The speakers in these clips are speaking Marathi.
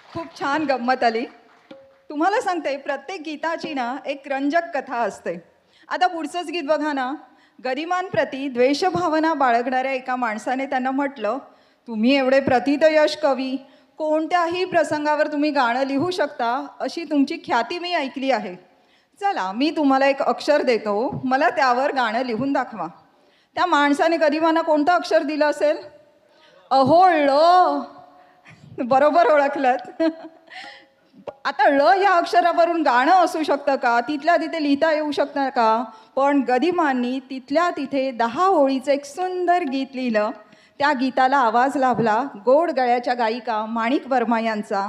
खूप छान गंमत आली. तुम्हाला सांगते, प्रत्येक गीताची ना एक रंजक कथा असते. आता पुढचंच गीत बघा ना. गरिमांप्रती द्वेषभावना बाळगणाऱ्या एका माणसाने त्यांना म्हटलं, तुम्ही एवढे प्रथितयश कवी, कोणत्याही प्रसंगावर तुम्ही गाणं लिहू शकता अशी तुमची ख्याती मी ऐकली आहे. चला, मी तुम्हाला एक अक्षर देतो, मला त्यावर गाणं लिहून दाखवा. त्या माणसाने गरिमांना कोणतं अक्षर दिलं असेल? अहो, ळ. बरोबर ओळखलत. आता ळ या अक्षरावरून गाणं असू शकतं का? तिथल्या तिथे लिहिता येऊ शकतं का? पण गदिमांनी तिथल्या तिथे 10 ओळीचं एक सुंदर गीत लिहिलं. त्या गीताला आवाज लाभला गोड गळ्याच्या गायिका माणिक वर्मा यांचा.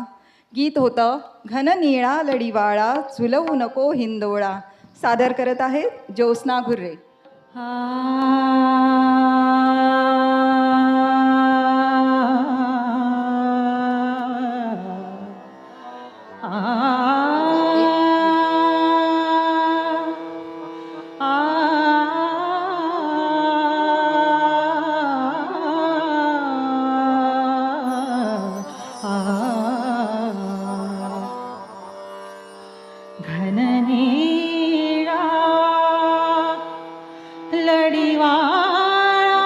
गीत होतं घन निळा लढिवाळा झुलवू नको हिंदोळा. सादर करत आहेत ज्योत्स्ना घुर्रे. घननीळा लढिवाळा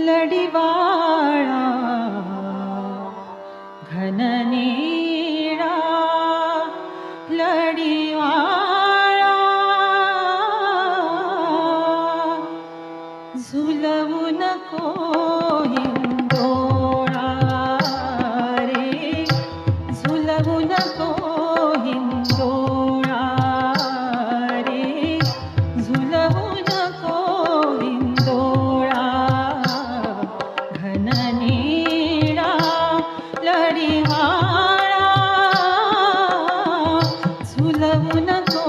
लढिवाळा घननीळा लढिवाळा झुलवू नको हिंदोळा रे झुलवू नको हिंदोळा रे झुलवू नको हिंदोळा घननीळा लढिवाळा झुलवू नको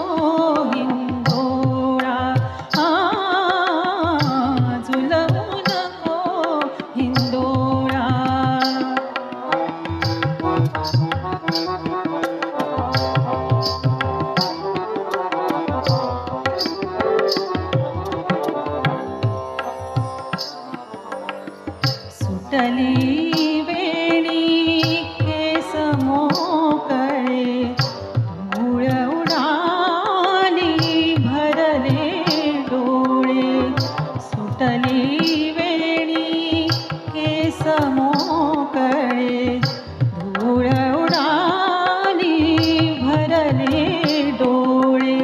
हिंदोळा झुलवू नको हिंदोळा. सुटली वेणी केस मोकळे धूळ उडाली भरले डोळे. सुटली वेणी केस मोकळे धूळ उडाली भरले डोळे.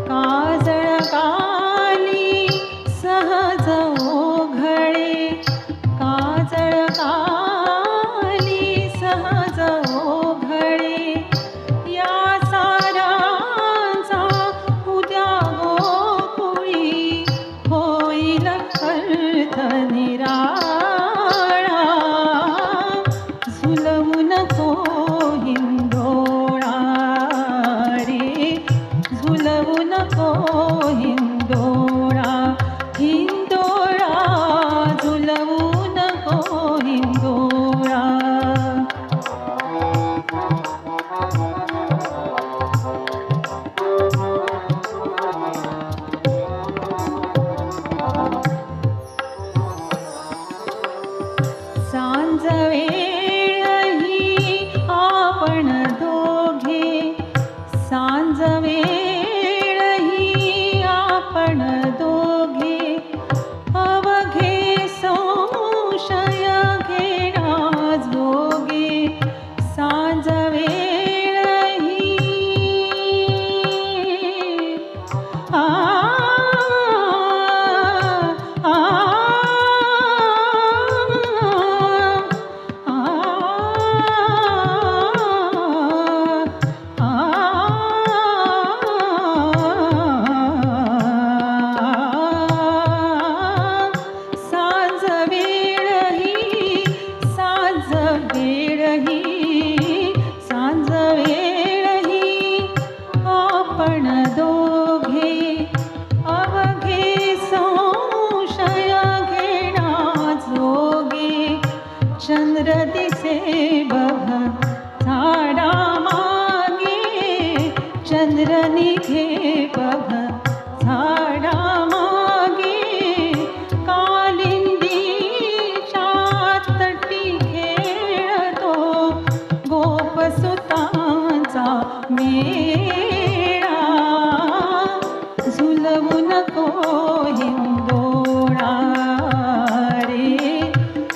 काजळ काली सहज ओघळे काजळ काली सहज ओघळे. या साऱ्यांचा उद्या गोकुळी होईल अर्थ निराळा. झुलवू नको हिंदोळा रे झुलवू नको हिंदोळा. हिंदोळा झुलवू नको हिंदोळा. सांज वेळ ही आपण दोघे सांज वेळ ही आपण दोघे अवघे संशय घेणा जोगे. सांज वेळ ही सांज वेळ ही सांज वेळ ही सांज वेळ ही आपण दोघे झुलवू नको हिंदोळा रे,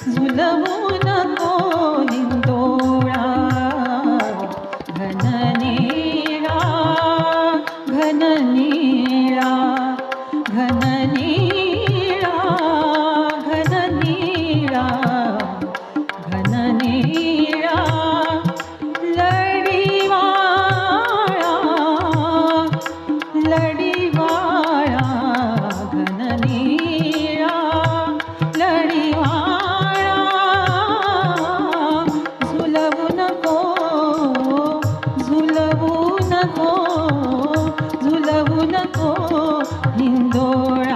झुलवू नको हिंदोळा. घन निळा, घन निळा, घन निळा, घन निळा, घन निळा, लढीवाळा, लढीवाळा, घन निळा, लढीवाळा. झुलवू नको, झुलवू नको, झुलवू नको हिंदोळा.